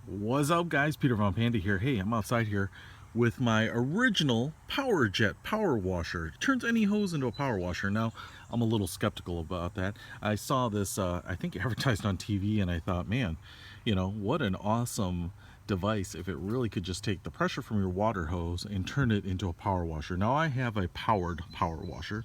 What's up, guys? Peter von Panda here. Hey, I'm outside here with my original Power Jet power washer. It turns any hose into a power washer. Now, I'm a little skeptical about that. I saw this, I think, advertised on TV, and I thought, man, what an awesome device if it really could just take the pressure from your water hose and turn it into a power washer. Now, I have a powered power washer.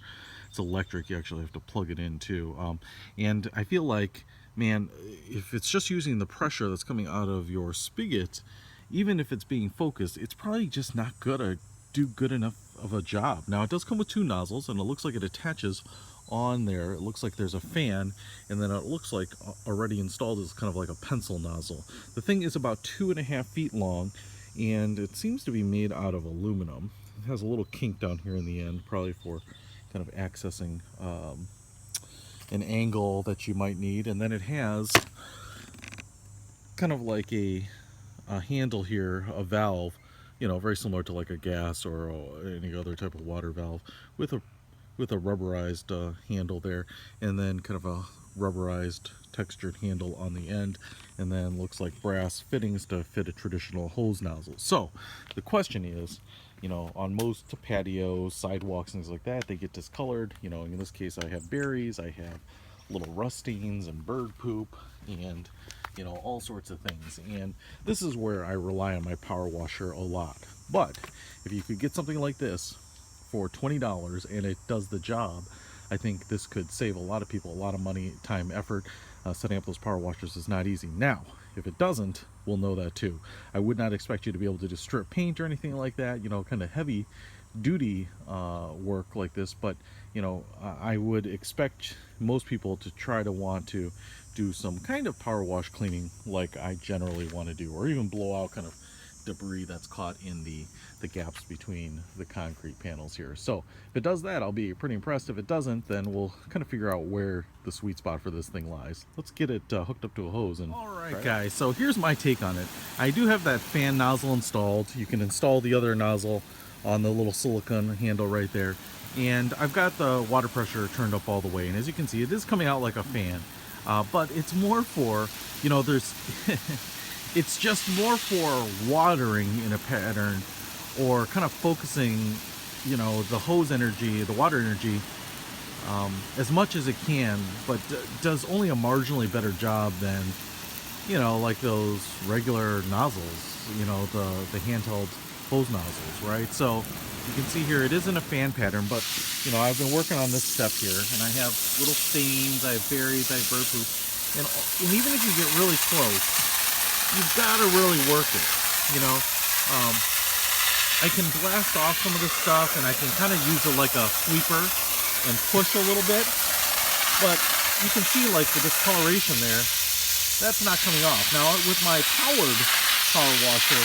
It's electric. You actually have to plug it in too. And I feel like, man, if it's just using the pressure that's coming out of your spigot, even if it's being focused, it's probably just not gonna do good enough of a job. Now, it does come with two nozzles, and it looks like it attaches on there. It looks like there's a fan, and then it looks like already installed is kind of like a pencil nozzle. The thing is about 2.5 feet long, and it seems to be made out of aluminum. It has a little kink down here in the end, probably for kind of accessing an angle that you might need. And then it has kind of like a handle here, a valve, very similar to like a gas or any other type of water valve, with a rubberized handle there, and then kind of a rubberized textured handle on the end, and then looks like brass fittings to fit a traditional hose nozzle. So the question is, on most patios, sidewalks, things like that, they get discolored. In this case, I have berries, I have little rustings and bird poop, and all sorts of things. And this is where I rely on my power washer a lot. But if you could get something like this for $20 and it does the job, I think this could save a lot of people a lot of money, time, effort. Setting up those power washers is not easy. Now, if it doesn't, we'll know that too. I would not expect you to be able to just strip paint or anything like that, kind of heavy duty work like this, but I would expect most people to try to want to do some kind of power wash cleaning like I generally want to do, or even blow out kind of debris that's caught in the gaps between the concrete panels here. So if it does that, I'll be pretty impressed. If it doesn't, then we'll kind of figure out where the sweet spot for this thing lies. Let's get it hooked up to a hose. And all right, guys, so here's my take on it. I do have that fan nozzle installed. You can install the other nozzle on the little silicone handle right there, and I've got the water pressure turned up all the way, and as you can see, it is coming out like a fan, but it's more for, there's it's just more for watering in a pattern, or kind of focusing, the hose energy, the water energy, as much as it can, but does only a marginally better job than, like those regular nozzles, the handheld hose nozzles, right? So you can see here, it isn't a fan pattern, but I've been working on this step here, and I have little stains, I have berries, I have bird poop, and even if you get really close, you've got to really work it. I can blast off some of this stuff, and I can kind of use it like a sweeper and push a little bit, but you can see, like, the discoloration there, that's not coming off. Now with my powered power washer,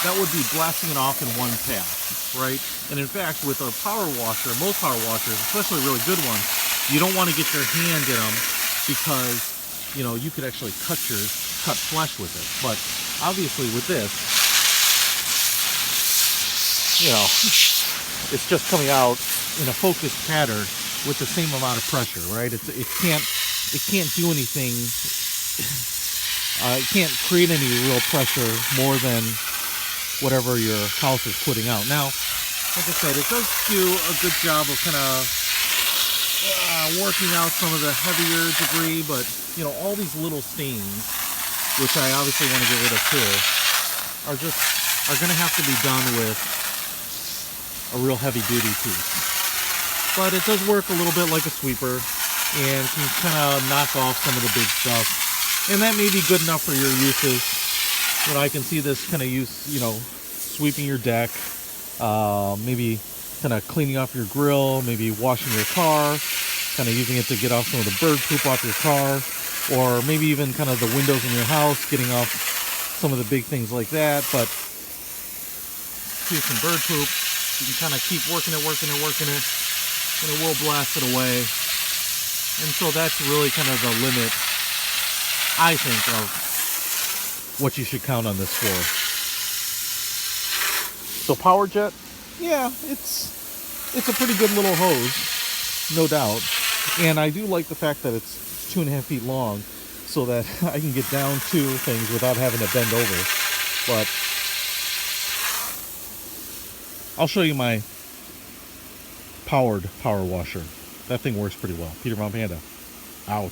that would be blasting it off in one pass, right? And in fact, with a power washer, most power washers, especially really good ones, you don't want to get your hand in them, because you could actually cut flesh with it. But obviously with this, it's just coming out in a focused pattern with the same amount of pressure, right? It can't do anything. It can't create any real pressure more than whatever your house is putting out. Now, like I said, it does do a good job of kind of working out some of the heavier debris, but all these little stains, which I obviously want to get rid of too, are going to have to be done with a real heavy duty piece. But it does work a little bit like a sweeper, and can kind of knock off some of the big stuff, and that may be good enough for your uses. I can see this kind of use, sweeping your deck, maybe kind of cleaning off your grill, maybe washing your car, kind of using it to get off some of the bird poop off your car, or maybe even kind of the windows in your house, getting off some of the big things like that. But here's some bird poop. You can kind of keep working it, and it will blast it away. And so that's really kind of the limit, I think, of what you should count on this for. So power jet, yeah, it's a pretty good little hose, no doubt. And I do like the fact that it's 2.5 feet long, so that I can get down to things without having to bend over. But I'll show you my powered power washer. That thing works pretty well. Peter Von Panda, out.